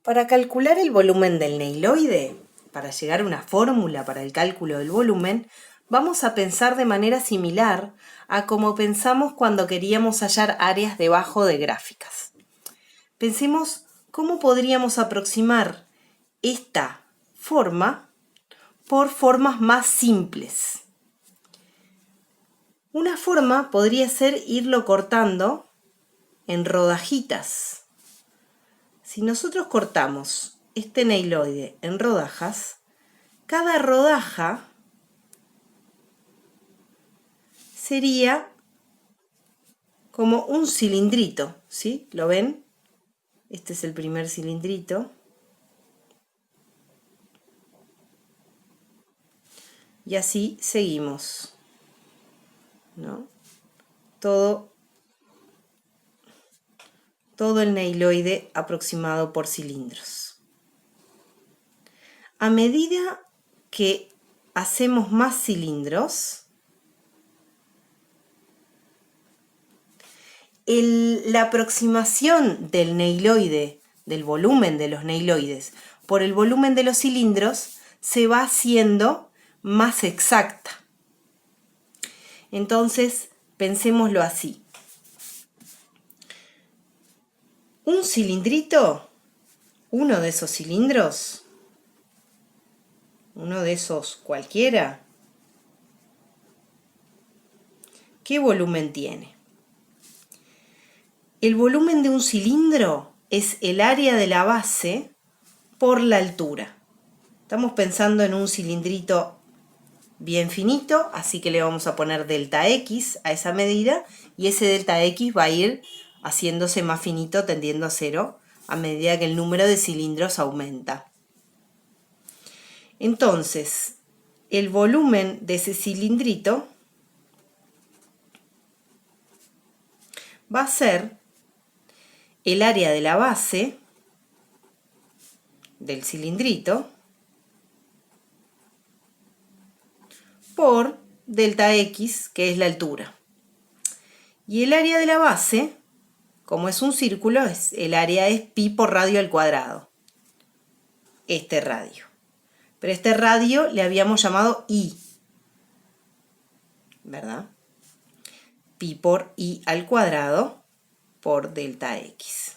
Para calcular el volumen del neiloide, para llegar a una fórmula para el cálculo del volumen, vamos a pensar de manera similar a como pensamos cuando queríamos hallar áreas debajo de gráficas. Pensemos cómo podríamos aproximar esta forma por formas más simples. Una forma podría ser irlo cortando en rodajitas. Si nosotros cortamos este neiloide en rodajas, cada rodaja sería como un cilindrito, ¿sí? ¿Lo ven? Este es el primer cilindrito. Y así seguimos, ¿no? Todo el neiloide aproximado por cilindros. A medida que hacemos más cilindros, la aproximación del neiloide, del volumen de los neiloides, por el volumen de los cilindros, se va haciendo más exacta. Entonces, pensémoslo así. Un cilindrito, uno de esos cilindros, uno de esos cualquiera, ¿qué volumen tiene? El volumen de un cilindro es el área de la base por la altura. Estamos pensando en un cilindrito bien finito, así que le vamos a poner delta X a esa medida y ese delta X va a ir haciéndose más finito, tendiendo a cero, a medida que el número de cilindros aumenta. Entonces, el volumen de ese cilindrito va a ser el área de la base del cilindrito por delta X, que es la altura. Y el área de la base, como es un círculo, el área es pi por radio al cuadrado. Este radio. Pero este radio le habíamos llamado I, ¿verdad? Pi por I al cuadrado por delta X.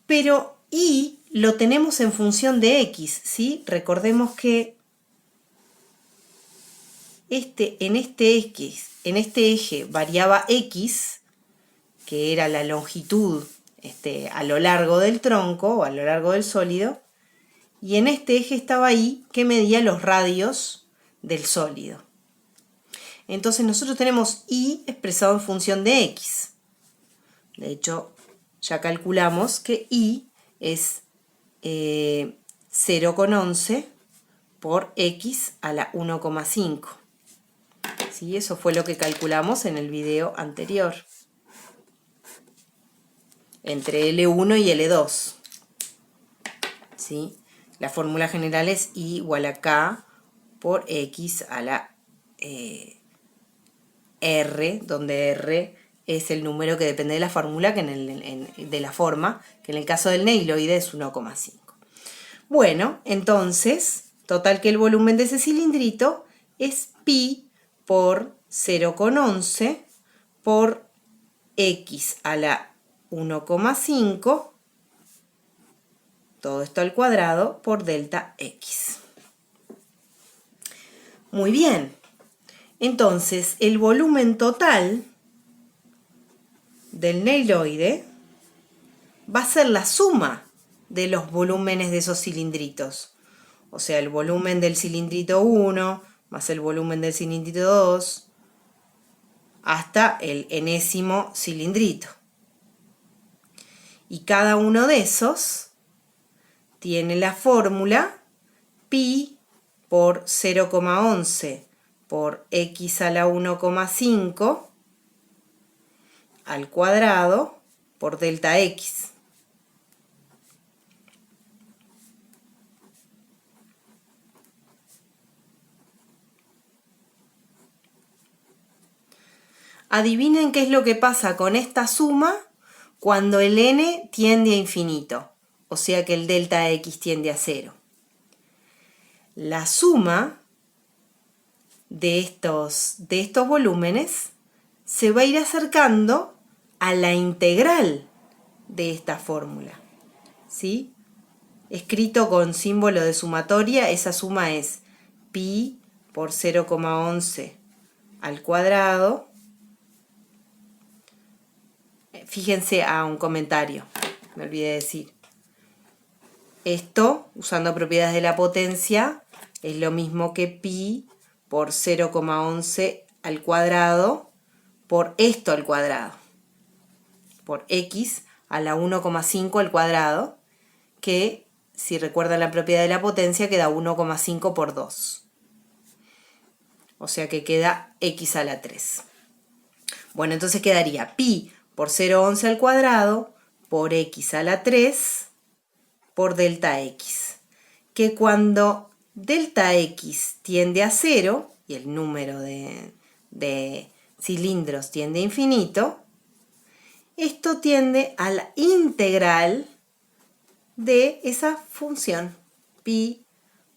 Pero I lo tenemos en función de X, ¿sí? Recordemos que en este eje variaba X, que era la longitud a lo largo del tronco o a lo largo del sólido, y en este eje estaba Y, que medía los radios del sólido. Entonces nosotros tenemos Y expresado en función de X. De hecho, ya calculamos que Y es 0,11 por X a la 1,5. ¿Sí? Eso fue lo que calculamos en el video anterior. Entre L1 y L2. ¿Sí? La fórmula general es I igual a K por X a la R, donde R es el número que depende de la fórmula, de la forma, que en el caso del neiloide es 1,5. Bueno, entonces, total que el volumen de ese cilindrito es pi por 0,11 por X a la 1,5, todo esto al cuadrado, por delta X. Muy bien. Entonces, el volumen total del neiloide va a ser la suma de los volúmenes de esos cilindritos. O sea, el volumen del cilindrito 1 más el volumen del cilindrito 2 hasta el enésimo cilindrito. Y cada uno de esos tiene la fórmula pi por 0,11 por X a la 1,5 al cuadrado por delta X. Adivinen qué es lo que pasa con esta suma cuando el n tiende a infinito, o sea que el delta x tiende a 0. La suma de estos volúmenes se va a ir acercando a la integral de esta fórmula, ¿sí? Escrito con símbolo de sumatoria, esa suma es pi por 0,11 al cuadrado. Fíjense un comentario, me olvidé de decir. Esto, usando propiedades de la potencia, es lo mismo que pi por 0,11 al cuadrado por esto al cuadrado, por x a la 1,5 al cuadrado, que, si recuerdan la propiedad de la potencia, queda 1,5 por 2. O sea que queda x a la 3. Bueno, entonces quedaría pi por 0,11 al cuadrado por x a la 3 por delta x. Que cuando delta x tiende a 0 y el número de cilindros tiende a infinito, esto tiende a la integral de esa función, pi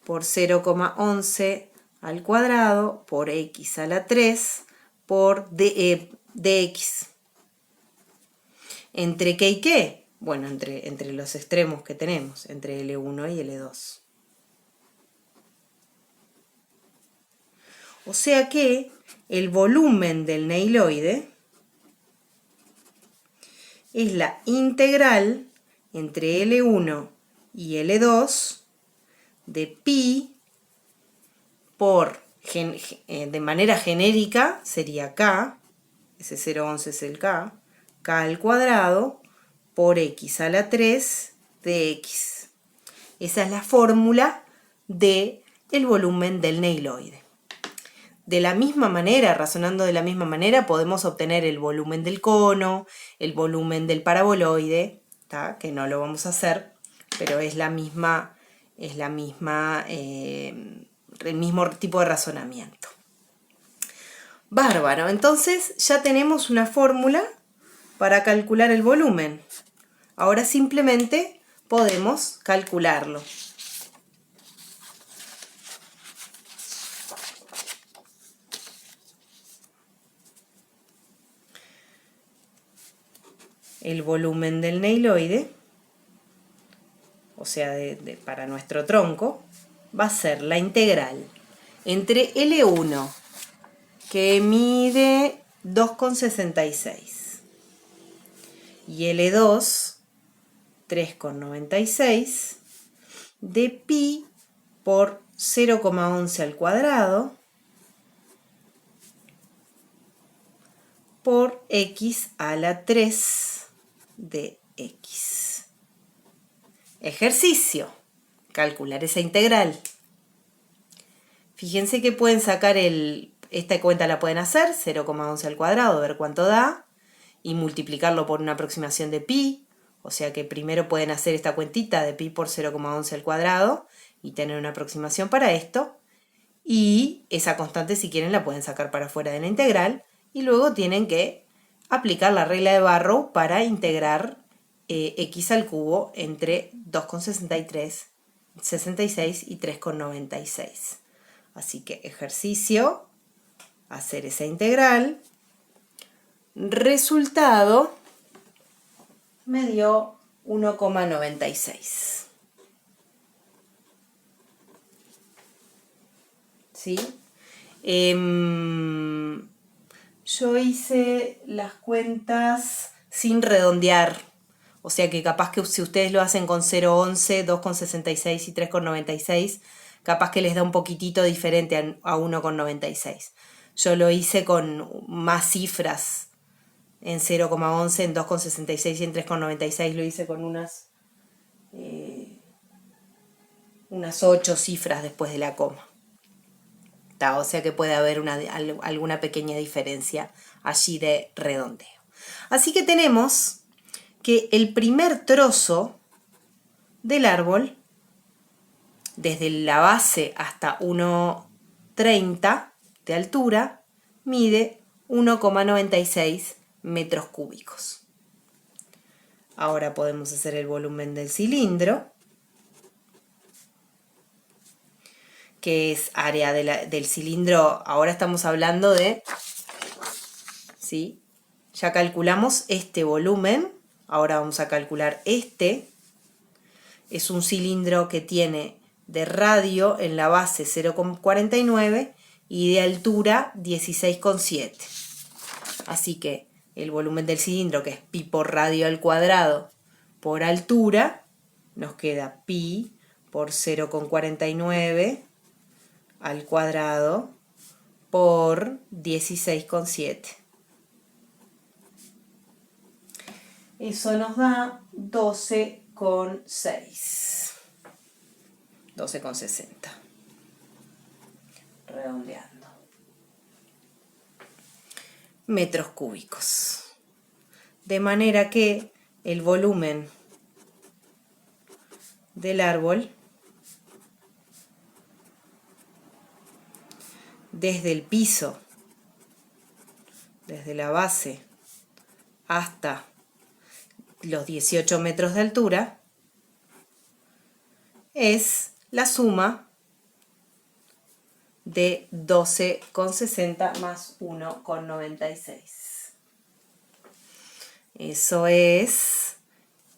por 0,11 al cuadrado por x a la 3 por dx. ¿Entre qué y qué? Bueno, entre los extremos que tenemos, entre L1 y L2. O sea que el volumen del neiloide es la integral entre L1 y L2 de pi por, de manera genérica, sería k, ese 0,11 es el k al cuadrado por x a la 3 de x. Esa es la fórmula del volumen del neiloide. De la misma manera, razonando de la misma manera, podemos obtener el volumen del cono, el volumen del paraboloide, ¿tá? Que no lo vamos a hacer, pero es el mismo tipo de razonamiento. Bárbaro, entonces ya tenemos una fórmula para calcular el volumen. Ahora simplemente podemos calcularlo. El volumen del neiloide, o sea, para nuestro tronco, va a ser la integral entre L1, que mide 2,66, y L2, 3,96, de pi por 0,11 al cuadrado por x a la 3 de x. Ejercicio. Calcular esa integral. Fíjense que pueden sacar esta cuenta la pueden hacer, 0,11 al cuadrado, ver cuánto da, y multiplicarlo por una aproximación de pi, o sea que primero pueden hacer esta cuentita de pi por 0,11 al cuadrado y tener una aproximación para esto, y esa constante, si quieren, la pueden sacar para afuera de la integral, y luego tienen que aplicar la regla de Barrow para integrar x al cubo entre 2,66 y 3,96. Así que ejercicio, hacer esa integral. Resultado, me dio 1,96. ¿Sí? Yo hice las cuentas sin redondear, o sea que capaz que si ustedes lo hacen con 0,11, 2,66 y 3,96, capaz que les da un poquitito diferente a 1,96. Yo lo hice con más cifras, en 0,11, en 2,66 y en 3,96 lo hice con unas 8 cifras después de la coma. O sea que puede haber alguna pequeña diferencia allí de redondeo. Así que tenemos que el primer trozo del árbol, desde la base hasta 1,30 de altura, mide 1,96 metros cúbicos. Ahora podemos hacer el volumen del cilindro, que es área del cilindro. Ahora estamos hablando de, ¿sí? Ya calculamos este volumen, ahora vamos a calcular este. Es un cilindro que tiene de radio en la base 0,49 y de altura 16,7. Así que el volumen del cilindro, que es pi por radio al cuadrado por altura, nos queda pi por 0,49 al cuadrado por 16,7. Eso nos da 12,6. 12,60. Redondeando. Metros cúbicos. De manera que el volumen del árbol desde el piso, desde la base hasta los 18 metros de altura, es la suma de 12,60 más 1,96. Eso es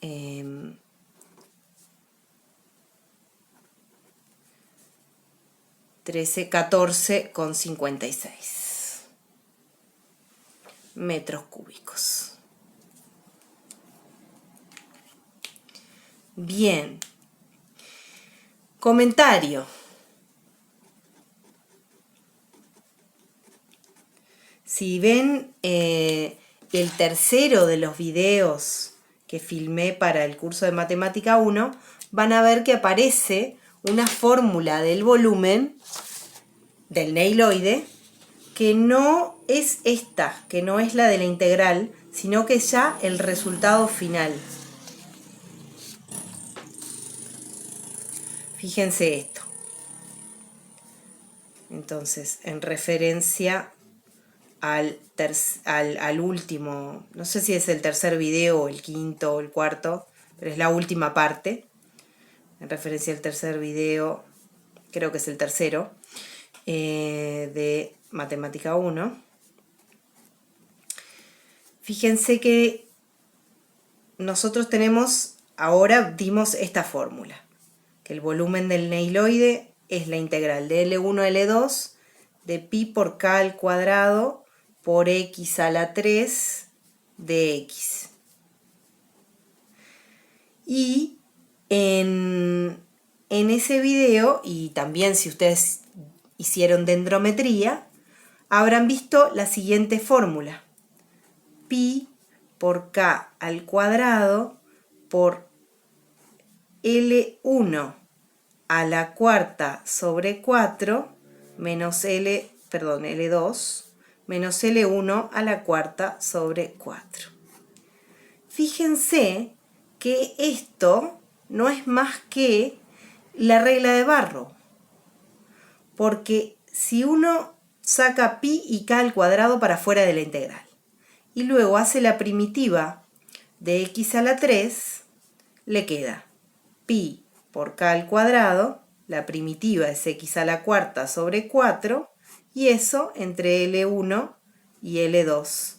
14,56 metros cúbicos. Bien. Comentario. Si ven el tercero de los videos que filmé para el curso de Matemática 1, van a ver que aparece una fórmula del volumen del neiloide que no es esta, que no es la de la integral, sino que es ya el resultado final. Fíjense esto. Entonces, en referencia al último, no sé si es el tercer video o el quinto o el cuarto, pero es la última parte. En referencia al tercer video, creo que es el tercero, de Matemática 1. Fíjense que nosotros tenemos, ahora dimos esta fórmula, que el volumen del neiloide es la integral de L1 a L2 de pi por k al cuadrado por x a la 3 de x. Y en ese video, y también si ustedes hicieron dendrometría, habrán visto la siguiente fórmula. Pi por k al cuadrado por L1 a la cuarta sobre 4 menos L2 menos L1 a la cuarta sobre 4. Fíjense que esto no es más que la regla de Barrow, porque si uno saca pi y k al cuadrado para fuera de la integral y luego hace la primitiva de x a la 3, le queda pi por k al cuadrado, la primitiva es x a la cuarta sobre 4, y eso entre L1 y L2.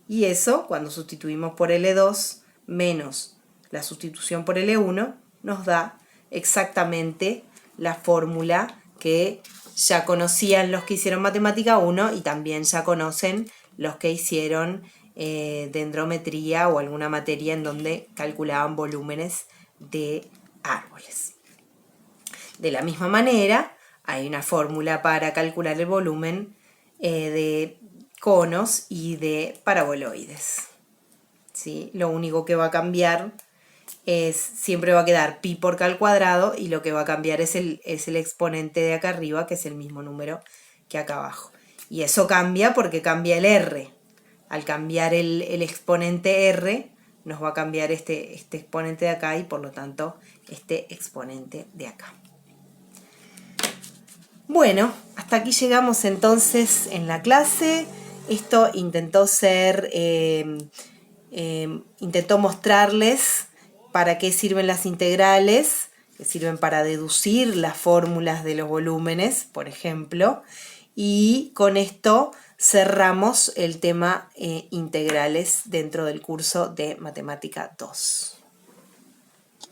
Y eso, cuando sustituimos por L2 menos la sustitución por L1, nos da exactamente la fórmula que ya conocían los que hicieron Matemática 1 y también ya conocen los que hicieron dendrometría o alguna materia en donde calculaban volúmenes de árboles. De la misma manera, hay una fórmula para calcular el volumen de conos y de paraboloides. ¿Sí? Lo único que va a cambiar siempre va a quedar pi por k al cuadrado, y lo que va a cambiar es el exponente de acá arriba, que es el mismo número que acá abajo. Y eso cambia porque cambia el r. Al cambiar el exponente r, nos va a cambiar este exponente de acá y por lo tanto este exponente de acá. Bueno, hasta aquí llegamos entonces en la clase. Esto intentó ser intentó mostrarles para qué sirven las integrales, que sirven para deducir las fórmulas de los volúmenes, por ejemplo, y con esto cerramos el tema integrales dentro del curso de Matemática 2.